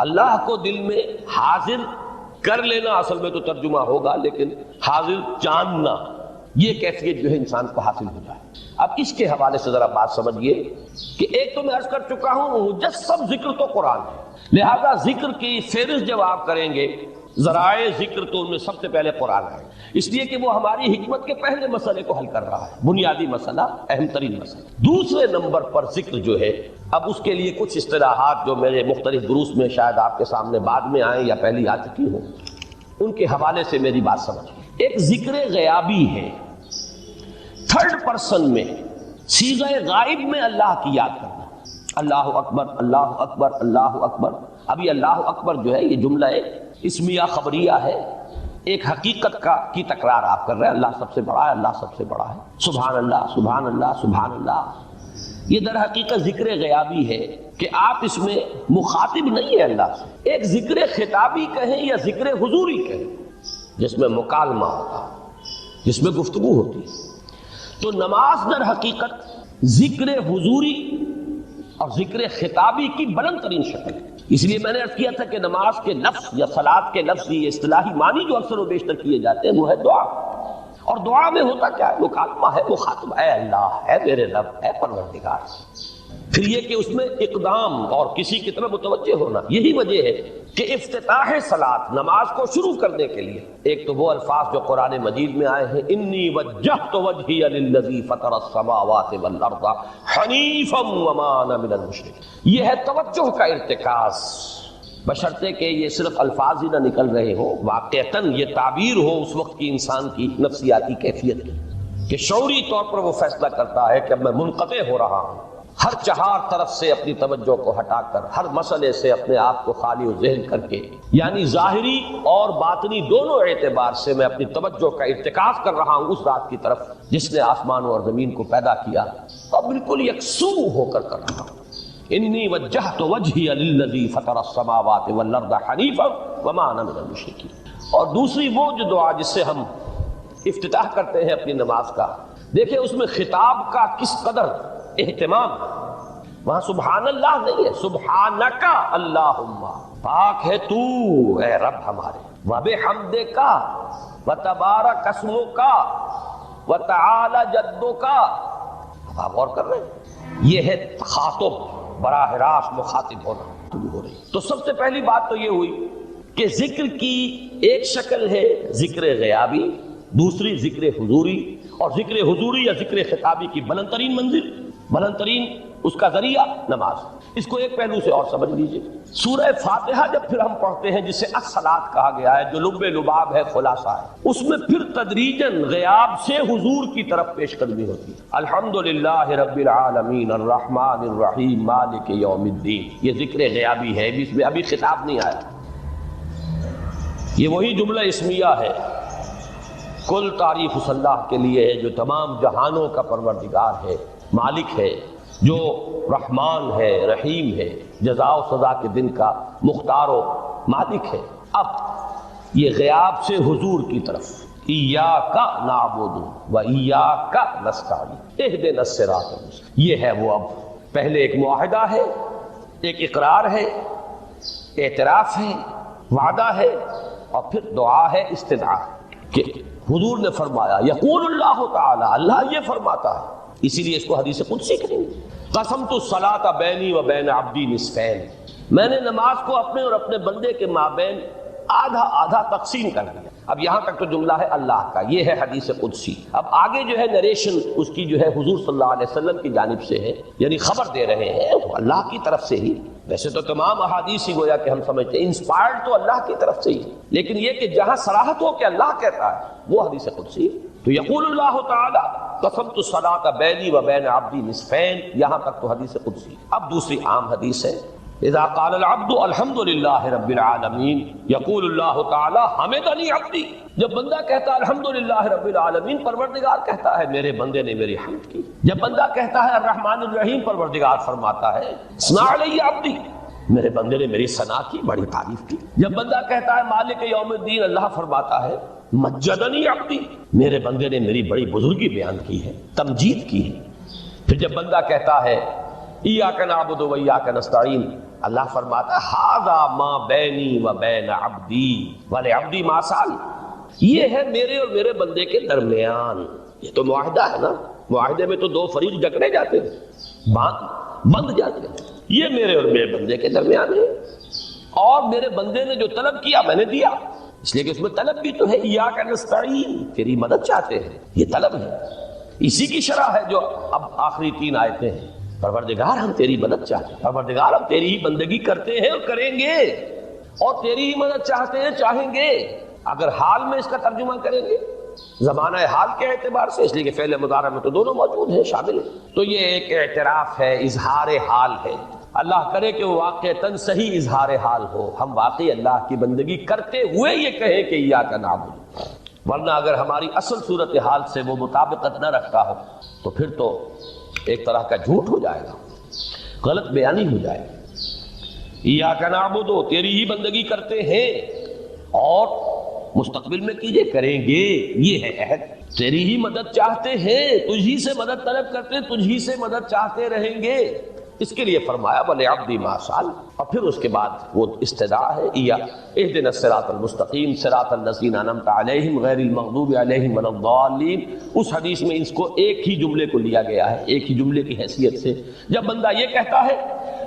اللہ کو دل میں حاضر کر لینا، اصل میں تو ترجمہ ہوگا لیکن حاضر جاننا، یہ کیفیت جو ہے انسان کو حاصل ہو جائے۔ اب اس کے حوالے سے ذرا بات سمجھیے کہ ایک تو میں عرض کر چکا ہوں مجسم ذکر تو قرآن ہے، لہذا ذکر کی فہرست جب آپ کریں گے ذرائع ذکر تو ان میں سب سے پہلے قرآن ہے، اس لیے کہ وہ ہماری حکمت کے پہلے مسئلے کو حل کر رہا ہے، بنیادی مسئلہ، اہم ترین مسئلہ۔ دوسرے نمبر پر ذکر جو ہے، اب اس کے لیے کچھ اصطلاحات جو میرے مختلف دروس میں شاید آپ کے سامنے بعد میں آئیں یا پہلی آ چکی ہوں، ان کے حوالے سے میری بات سمجھیں۔ ایک ذکر غیابی ہے، تھرڈ پرسن میں، صیغہ غائب میں اللہ کی یاد کرنا، اللہ اکبر اللہ اکبر اللہ اکبر۔ اب یہ اللہ اکبر جو ہے یہ جملہ اسمیہ خبریہ ہے، ایک حقیقت کی تکرار آپ کر رہے ہیں، اللہ سب سے بڑا ہے، اللہ سب سے بڑا ہے، سبحان اللہ سبحان اللہ سبحان اللہ۔ یہ در حقیقت ذکر غیابی ہے کہ آپ اس میں مخاطب نہیں ہے اللہ سے، ایک ذکر خطابی کہیں یا ذکر حضوری کہیں، جس میں مکالمہ ہوتا ہے، جس میں گفتگو ہوتی ہے۔ تو نماز در حقیقت ذکر حضوری اور ذکر خطابی کی بلند ترین شکل ہے۔ اس لیے میں نے عرض کیا تھا کہ نماز کے لفظ یا صلاۃ کے لفظ یہ اصطلاحی معنی جو اکثر و بیشتر کیے جاتے ہیں وہ ہے دعا، اور دعا میں ہوتا کیا ہے؟ مکالمہ ہے، مخاطب، اے اللہ، اے میرے رب، اے پروردگار۔ پھر یہ کہ اس میں اقدام اور کسی کی طرف متوجہ ہونا، یہی وجہ ہے کہ افتتاح صلاۃ، نماز کو شروع کرنے کے لیے ایک تو وہ الفاظ جو قرآن مجید میں آئے ہیں، انی وجہت وجہی للذی فطر السماوات والارض حنیفا وما انا من المشرکین، یہ ہے توجہ کا ارتکاز، بشرطے کہ یہ صرف الفاظ ہی نہ نکل رہے ہوں، واقعتاً یہ تعبیر ہو اس وقت کی انسان کی نفسیاتی کیفیت کی، کہ شعوری طور پر وہ فیصلہ کرتا ہے کہ اب میں منقطع ہو رہا ہوں، ہر چہار طرف سے اپنی توجہ کو ہٹا کر، ہر مسئلے سے اپنے آپ کو خالی و ذہن کر کے، یعنی ظاہری اور باطنی دونوں اعتبار سے میں اپنی توجہ کا ارتکاز کر رہا ہوں اس ذات کی طرف جس نے آسمانوں اور زمین کو پیدا کیا، اور بالکل یکسو ہو کر رہا ہوں۔ انی وجہت وجہی للذی فطر السماوات والارض حنیفا وما انا من المشرکین۔ اور دوسری وہ جو دعا جس سے ہم افتتاح کرتے ہیں اپنی نماز کا، دیکھیں اس میں خطاب کا کس قدر اہتمام، وہاں سبحان اللہ نہیں ہے، سبحانک اللہم، پاک ہے تو اے رب ہمارے، وبحمدک وتبارک اسمک وتعالی جدک۔ اب آپ غور کر رہے ہیں، یہ ہے خاطب، براہ راست مخاطب ہونا ہو رہی۔ تو سب سے پہلی بات تو یہ ہوئی کہ ذکر کی ایک شکل ہے ذکر غیابی، دوسری ذکر حضوری، اور ذکر حضوری یا ذکر خطابی کی بلند ترین منزل، بلند ترین اس کا ذریعہ نماز۔ اس کو ایک پہلو سے اور سمجھ لیجئے، سورہ فاتحہ جب پھر ہم پڑھتے ہیں جسے الصلاۃ کہا گیا ہے، جو لب لباب ہے، خلاصہ ہے، اس میں پھر تدریجاً غیاب سے حضور کی طرف پیش قدمی ہوتی ہے۔ الحمدللہ رب العالمین الرحمن الرحیم مالک یوم الدین، یہ ذکر غیابی ہے، اس میں ابھی خطاب نہیں آیا۔ یہ وہی جملہ اسمیہ ہے، کل تعریف اس اللہ کے لیے ہے جو تمام جہانوں کا پروردگار ہے، مالک ہے، جو رحمان ہے، رحیم ہے، جزا و سزا کے دن کا مختار و مالک ہے۔ اب یہ غیاب سے حضور کی طرف، ایاک نعبد و ایاک نستعین اہدنا الصراط المستقیم، یہ ہے وہ۔ اب پہلے ایک معاہدہ ہے، ایک اقرار ہے، اعتراف ہے، وعدہ ہے، اور پھر دعا ہے، استدعاء کہ حضور نے فرمایا، یقول اللہ تعالی، اللہ یہ فرماتا ہے، اسی لیے اس کو حدیث قدسی کہیں گے، قسمت الصلاۃ بینی و بین عبدی نصفین، میں نے نماز کو اپنے اور اپنے بندے کے مابین آدھا آدھا تقسیم کر دیا۔ اب یہاں تک تو جملہ ہے اللہ کا، یہ ہے حدیث قدسی۔ اب آگے جو ہے نریشن اس کی جو ہے حضور صلی اللہ علیہ وسلم کی جانب سے ہے، یعنی خبر دے رہے ہیں اللہ کی طرف سے ہی۔ ویسے تو تمام احادیث ہی گویا کہ ہم سمجھتے ہیں انسپائرڈ تو اللہ کی طرف سے ہی، لیکن یہ کہ جہاں صراحت ہو کہ اللہ کہتا ہے وہ حدیث قدسی ہے۔ تو یقول اللہ تعالی قسمت الصلاۃ بینی و بین عبدی نصفین، یہاں تک تو حدیث قدسی۔ اب دوسری عام حدیث ہے، اذا قال العبد الحمد للہ رب العالمین یقول اللہ تعالی حمدنی عبدی، جب بندہ کہتا ہے الحمد للہ رب العالمین، پروردگار کہتا ہے میرے بندے نے میری حمد کی۔ جب بندہ کہتا ہے الرحمن الرحیم، پروردگار فرماتا ہے ثنا علی عبدی، میرے بندے نے میری ثنا کی، بڑی تعریف کی۔ جب بندہ کہتا ہے مالک یوم الدین، اللہ فرماتا ہے مجدنی عبدی، میرے بندے نے میری بڑی بزرگی بیان کی ہے، تمجید کی ہے۔ پھر جب بندہ کہتا ہے ایاک نعبد و ایاک نستعین، اللہ فرماتا ہے ھذا ما بینی و بین عبدی ولعبدی ما سأل، یہ ہے میرے اور میرے بندے کے درمیان۔ یہ تو معاہدہ ہے نا، معاہدے میں تو دو فریق جکڑے جاتے ہیں، بند جاتے ہیں، یہ میرے اور میرے بندے کے درمیان ہے، اور میرے بندے نے جو طلب کیا میں نے دیا، اس لیے کہ اس میں طلب بھی تو ہے، ایاک نستعین، تیری مدد چاہتے ہیں، یہ طلب ہے۔ اسی کی شرح ہے جو اب آخری تین آیتیں ہیں، پروردگار ہم تیری مدد چاہتے ہیں، پروردگار ہم تیری ہی بندگی کرتے ہیں اور کریں گے، اور تیری ہی مدد چاہتے ہیں، چاہیں گے۔ اگر حال میں اس کا ترجمہ کریں گے زمانہ حال کے اعتبار سے، اس لیے کہ فعل مضارع میں تو دونوں موجود ہیں، شامل ہیں، تو یہ ایک اعتراف ہے، اظہار حال ہے۔ اللہ کرے کہ وہ واقعتاً صحیح اظہار حال ہو، ہم واقعی اللہ کی بندگی کرتے ہوئے یہ کہیں کہ ایاک نعبد، ورنہ اگر ہماری اصل صورتحال سے وہ مطابقت نہ رکھتا ہو تو پھر تو ایک طرح کا جھوٹ ہو جائے گا، غلط بیانی ہو جائے گی۔ ایاک نعبد، تیری ہی بندگی کرتے ہیں، اور مستقبل میں کیجئے، کریں گے، یہ ہے عہد۔ تیری ہی مدد چاہتے ہیں، تجھی سے مدد طلب کرتے ہیں، تجھی سے مدد چاہتے رہیں گے، اس کے لیے فرمایا وَلِعَبْدِ مَا سَأَلَ، اور پھر اس کے بعد وہ استدعاء ہے، اهْدِنَا الصِّرَاطَ الْمُسْتَقِيمَ صِرَاطَ الَّذِينَ أَنْعَمْتَ عَلَيْهِمْ غَيْرِ الْمَغْضُوبِ عَلَيْهِمْ وَلَا الضَّالِّينَ۔ اس حدیث میں اس کو ایک ہی جملے کو لیا گیا ہے، ایک ہی جملے کی حیثیت سے۔ جب بندہ یہ کہتا ہے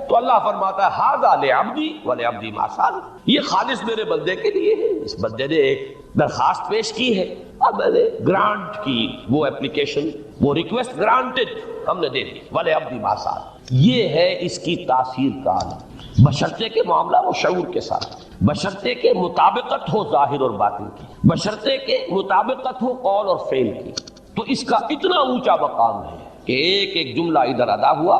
تو اللہ فرماتا ہے ھذا لعبدی ولعبدی ما سأل، یہ خالص میرے بندے کے لیے ہے۔ اس بندے نے ایک درخواست پیش کی ہے، اب میں نے گرانٹ کی، وہ اپلیکیشن، وہ ریکویسٹ گرانٹڈ، ہم نے دے دی، ولعبدی ما سأل۔ یہ ہے اس کی تاثیر کا عالم، بشرطے کے معاملہ وہ شعور کے ساتھ، بشرطے کے مطابقت ہو ظاہر اور باطن کی، بشرطے کے مطابقت ہو قول اور فعل کی۔ تو اس کا اتنا اونچا مقام ہے کہ ایک ایک جملہ ادھر ادا ہوا،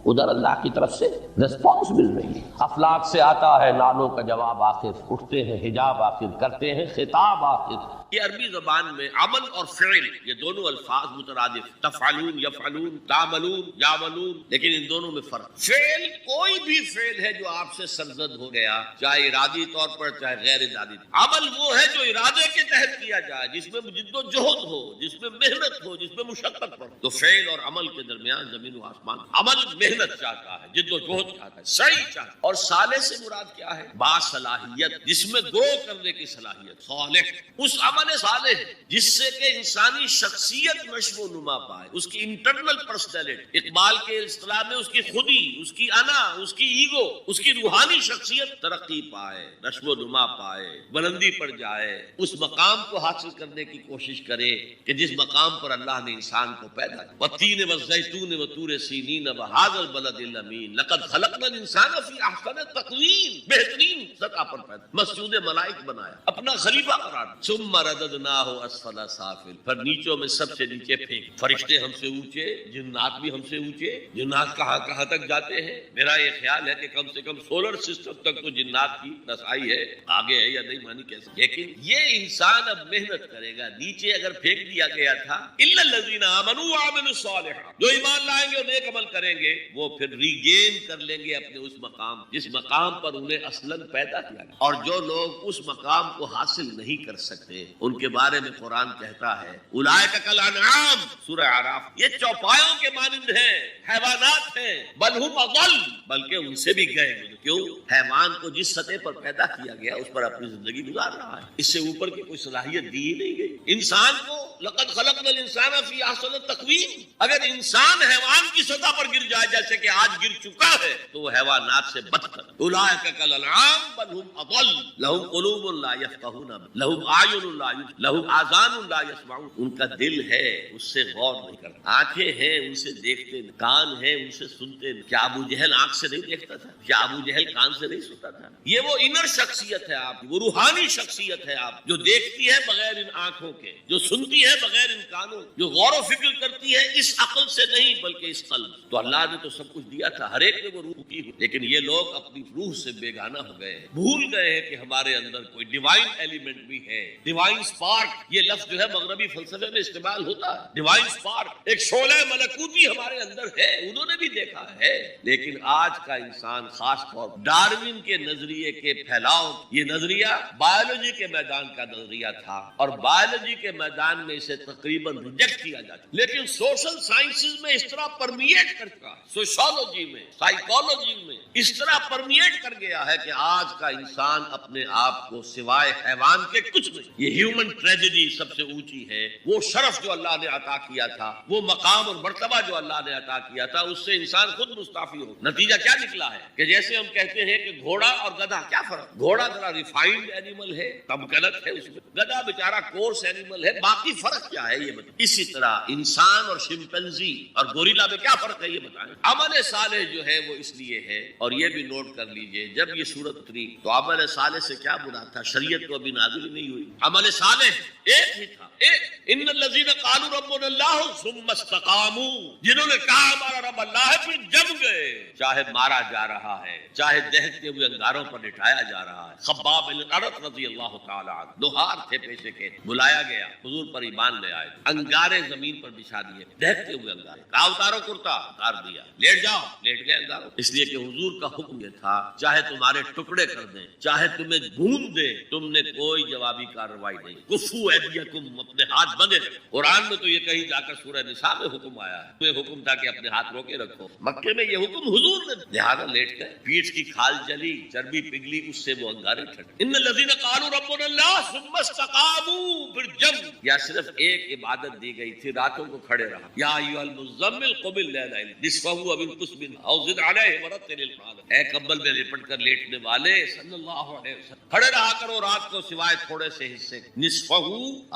ادھر اللہ کی طرف سے ریسپانس مل رہی ہے۔ افلاک سے آتا ہے نالوں کا جواب آخر، اٹھتے ہیں حجاب آخر، کرتے ہیں خطاب آخر۔ یہ عربی زبان میں عمل اور فعل یہ دونوں الفاظ مترادف، تفعلون یفعلون، تعملون یعملون، لیکن ان دونوں میں فرق۔ فعل کوئی بھی فعل ہے جو آپ سے سرزد ہو گیا، چاہے ارادی طور پر چاہے غیر ارادی۔ عمل وہ ہے جو ارادے کے تحت کیا جائے، جس میں جد و جہد ہو، جس میں محنت ہو، جس میں مشقت ہو۔ تو فعل اور عمل کے درمیان زمین و آسمان۔ عمل محنت چاہتا ہے، جد و جہد چاہتا ہے، سعی چاہتا ہے۔ اور صالح سے مراد کیا ہے؟ باصلاحیت، جس میں گرو کرنے کی صلاحیت، صالح اس عمل صالح جس سے کہ انسانی شخصیت نشو و نما پائے، اس کی انٹرنل پرسنالٹی، اقبال کے اصطلاح میں اس کی خودی، اس کی انا، اس کی ایگو، اس کی روحانی شخصیت ترقی پائے، نشو و نما پائے، بلندی پر جائے، اس مقام کو حاصل کرنے کی کوشش کرے کہ جس مقام پر اللہ نے انسان کو پیدا کیا۔ والتین والزیتون وطور سینین وہذا البلد الامین لقد خلقنا الانسان فی احسن تقویم، بہترین سطح پر پیدا، مسجود ملائک بنایا، اپنا خلیفہ قرار دیا۔ ثم رددناہ اسفل سافل، پھر نیچوں میں سب سے نیچے پھینک۔ فرشتے ہم سے اونچے، جنات بھی ہم سے اونچے، جنات کہاں کہاں تک جاتے ہیں؟ میرا یہ خیال ہے کہ کم سے کم سولر سسٹم تک تو جنات کی رسائی ہے، آگے ہے یا نہیں مانی کیسے، لیکن یہ انسان اب محنت کرے گا۔ نیچے اگر پھینک دیا گیا تھا الا الذین آمنوا وعملوا الصالحات، جو ایمان لائیں گے اور نیک عمل کریں گے وہ پھر ریگین کر لیں گے اپنے اس مقام جس مقام پر انہیں اصلاً پیدا کیا گیا۔ اور جو لوگ اس مقام کو حاصل نہیں کر سکتے ان کے بارے میں قرآن کہتا ہے اولئک کالانعام، سورہ اعراف، یہ چوپایوں کے مانند ہیں، حیوانات ہیں، بل ہم اضل، بلکہ ان سے بھی گئے۔ کیوں؟ حیوان کو جس سطح پر پیدا کیا گیا اس پر اپنی زندگی گزار رہا ہے، اس سے اوپر کی کوئی صلاحیت دی ہی نہیں گئی۔ انسان کو لقد خلقنا الانسان فی احسن تقویم، اگر انسان حیوان کی سطح پر گر جائے جیسے کہ آج گر چکا ہے تو وہ حیوانات سے بدتر۔ اولئک کالانعام بل ہم اضل، لہم قلوب لا یفقہون بہا، لہم اعین لا یبصرون، لہم آذان لا یسمعون، ان کا دل ہے اس سے غور نہیں کرتا، آنکھیں ہیں ان سے دیکھتے نہیں، کان ہیں ان سے سنتے نہیں۔ کیا ابو جہل آنکھ سے نہیں دیکھتا تھا؟ کیا ابو جہل کان سے نہیں سنتا تھا؟ یہ وہ انر شخصیت ہے آپ کی، وہ روحانی شخصیت ہے آپ، جو دیکھتی ہے بغیر ان آنکھوں کے، جو سنتی ہے بغیر ان کانوں، جو غور و فکر کرتی ہے اس عقل سے نہیں بلکہ اس قلب۔ تو اللہ نے تو سب کچھ دیا تھا، ہر ایک نے وہ روح کی، لیکن یہ لوگ اپنی روح سے بیگانہ ہو گئے ہیں، بھول گئے ہیں کہ ہمارے اندر کوئی ڈیوائن ایلیمنٹ بھی ہے، ڈیوائن سپارک۔ یہ لفظ جو ہے مغربی فلسفے میں استعمال ہوتا ہے، ڈیوائن سپارک، ایک شعلہ ملکوتی ہمارے اندر ہے، انہوں نے بھی دیکھا ہے۔ لیکن آج کا انسان، خاص طور ڈارون کے نظریے کے پھیلاؤ، یہ نظریہ بایولوجی کے میدان کا نظریہ تھا اور بایولوجی کے میدان میں اسے تقریباً ریجیکٹ کیا جاتا، لیکن سوشل سائنسز میں اس طرح پرمیٹ کر چکا ہے، سوشولوجی میں، سائیکالوجی میں اس طرح پرمیٹ کر گیا ہے کہ آج کا انسان اپنے آپ کو سوائے حیوان کے کچھ نہیں۔ یہ ہیومن ٹریجڈی سب سے اونچی ہے، وہ شرف جو اللہ نے عطا کیا تھا، وہ مقام اور مرتبہ جو اللہ نے عطا کیا تھا، اس سے انسان خود مستعفی ہو۔ نتیجہ کیا نکلا ہے کہ جیسے ہم کہتے ہیں کہ گھوڑا اور گدھا، کیا فرق؟ گھوڑا ذرا ریفائنڈ اینیمل ہے، تب غلط ہے اس میں، گدھا بیچارہ کورس اینیمل ہے، باقی فرق کیا ہے یہ بتائیں۔ اسی طرح انسان اور شمپینزی اور گوریلا میں کیا فرق ہے یہ بتائیں۔ عمل صالح جو ہے وہ اس لیے ہے، اور یہ بھی نوٹ کر لیجئے جب یہ سورت اتری تو عمل صالح سے کیا مراد تھا؟ شریعت تو ابھی نازل ہی نہیں ہوئی، عمل صالح ایک ہی تھا، ایک ان الذین قالوا ربنا اللہ ثم استقاموا، جنہوں نے کہا ہمارا رب اللہ ہے پھر جم گئے، چاہے مارا جا رہا ہے، چاہے دہتے ہوئے انگاروں پر لٹایا جا رہا ہے۔ خباب بن الارت رضی اللہ تعالی عنہ لوہار تھے پیشے کے، بلایا گیا، حضور پر ایمان لے آئے، انگارے زمین پر بچھا دیے، دہتے ہوئے انگارے، کہا اتارو کرتا، اتار دیا، لیٹ جاؤ، لیٹ گئے انگاروں، اس لیے کہ حضور کا حکم یہ تھا چاہے تمہارے ٹکڑے کر دیں، چاہے تمہیں بھون دیں، تم نے کوئی جوابی کارروائی نہیں، کفو ایدیکم، اپنے ہاتھ بندے رکھو۔ قرآن میں تو یہ کہیں جا کر سورہ نساء میں حکم آیا ہے، تمہیں حکم تھا کہ اپنے ہاتھ روکے رکھو، مکے میں یہ حکم حضور نے، لہذا لیٹ گئے، پیٹھ کی کھال جلی، چربی پگھلی، اس سے وہ انگارے ٹھنڈے۔ ان الذین قالوا ربنا اللہ ثم استقاموا، پھر جب یا صرف ایک عبادت دی گئی تھی، راتوں کو کھڑے رہا، یا ایھا المزمل قم اللیل نصفہ او انقص منہ او زد علیہ ورتل القرآن، اے کمبل میں لپٹ کر لیٹنے والے صلی اللہ علیہ وسلم، کھڑے رہا کرو رات کو سوائے تھوڑے سے حصے، نصفہ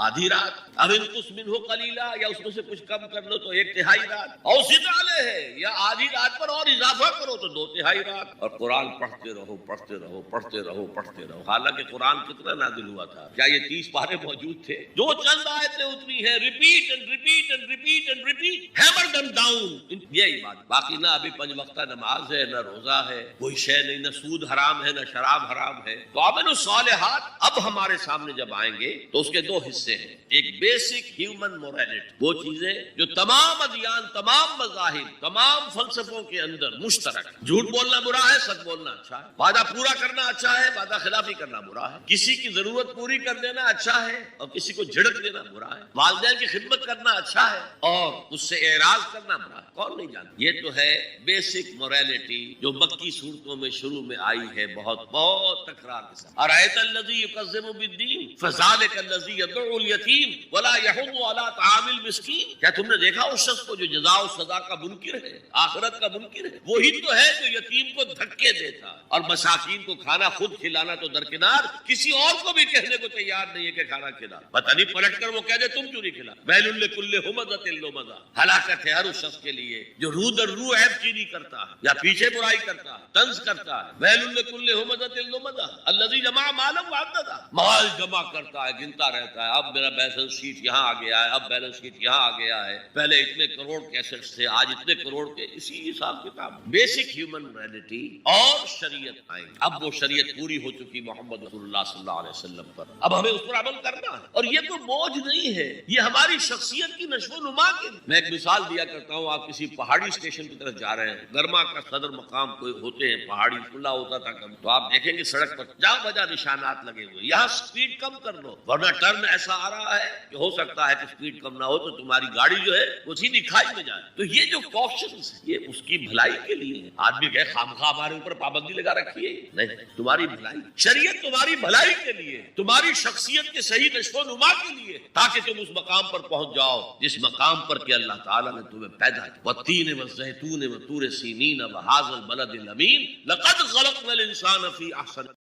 آدھی رات، اب انقص منہ قلیلا، یا اس میں سے کچھ کم کر لو تو ایک تہائی رات، او زد علیہ، یا آدھی رات پر اور اضافہ کرو تو دو تہائی رات، اور قرآن پڑھتے رہو پڑھتے رہو پڑھتے رہو پڑھتے رہو۔ حالانکہ قرآن کتنا نازل ہوا تھا؟ کیا یہ 30 پارے موجود تھے؟ جو چند آیتیں اتری ہیں، repeat and repeat and repeat and repeat, hammer them down, یہی بات، باقی نہ ابھی 5 وقتہ نماز ہے، نہ روزہ ہے، کوئی شے نہیں، نہ سود حرام ہے، نہ شراب حرام ہے۔ تو عمل الصالحات اب ہمارے سامنے جب آئیں گے تو اس کے 2 حصے ہیں، ایک بیسک ہیومن موریلٹی، وہ چیزیں جو تمام ادیان، تمام مذاہب، تمام فلسفوں کے اندر مشترک، جھوٹ بولنا برا ہے، سچ بولنا اچھا ہے، وعدہ پورا کرنا اچھا ہے، وعدہ خلافی کرنا برا ہے، کسی کی ضرورت پوری کر دینا اچھا ہے اور کسی کو جھڑک دینا برا ہے، والدین کی خدمت کرنا اچھا ہے اور اس سے اعراض کرنا برا ہے، کون نہیں جانتا؟ یہ تو ہے بیسک موریلٹی جو مکی صورتوں میں شروع میں آئی ہے، بہت بہت تکرار کے ساتھ۔ ارأیت الذی یکذب بالدین فذلک الذی یدعو الیتیم ولا یحض علی طعام المسکین۔ کیا تم نے دیکھا اس شخص کو جو جزا و سزا کا منکر ہے، آخرت کا منکر ہے؟ وہی تو ہے جو یتیم کو دھکے دیتا اور مساکین کو کھانا خود کھلانا تو درکنار، کسی اور کو بھی کہنے کو تیار نہیں ہے کہ کھانا کھلا، پتہ نہیں پلٹ کر وہ کہہ دے تم کیوں نہیں کھلا۔ ویل لکل ہمزۃ لمزہ، ہلاکت ہے ہر اس شخص کے لیے جو رو در رو عیب چینی کرتا ہے یا پیچھے برائی کرتا ہے، طنز کرتا ہے۔ ویل لکل ہمزۃ لمزہ الذی جمع مالا وعددہ، مال جمع کرتا ہے، گنتا رہتا ہے، اب میرا بیلنس شیٹ یہاں آ گیا ہے، اب بیلنس شیٹ یہاں آ گیا ہے، پہلے اتنے کروڑ کے ایسٹس تھے، آج اتنے کروڑ کے، اسی حساب کتاب۔ بیسک ہیومن ریئلٹی اور شریعت آئی، اب وہ شریعت پوری ہو چکی محمد رسول اللہ صلی اللہ علیہ وسلم پر، اب ہمیں اس پر عمل کرنا ہے، اور یہ کوئی بوجھ نہیں ہے، یہ ہماری شخصیت کی نشو و نما کے۔ میں ایک مثال دیا کرتا ہوں، آپ کسی پہاڑی اسٹیشن کی طرف جا رہے ہیں، گرما کا صدر مقام کوئی ہوتے ہیں، پہاڑی کھلا ہوتا تھا کبھی، تو آپ دیکھیں گے سڑک پر جا بجا نشانات لگے ہوئے، یہاں سپیڈ کم کر لو ورنہ ٹرن ایسا آ رہا ہے کہ ہو سکتا ہے کہ سپیڈ کم نہ ہو تو تمہاری گاڑی جو ہے وہ سیدھی کھائی میں جائے۔ تو یہ جو کوششنز یہ اس کی بھلائی کے لیے ہے۔ آدمی کہ خامخواہ ہمارے اوپر پابندی لگا رکھی ہے، نہیں، تمہاری بھلائی، شریعت تمہاری بھلائی کے لیے، تمہاری شخصیت کے صحیح نشو و نما کے لیے، تاکہ تم اس مقام پر پہنچ جاؤ جس مقام پر کہ اللہ تعالیٰ نے تمہیں پیدا کیا۔ والتین والزیتون وطور سینین وہذا البلد الامین لقد خلقنا الانسان فی احسن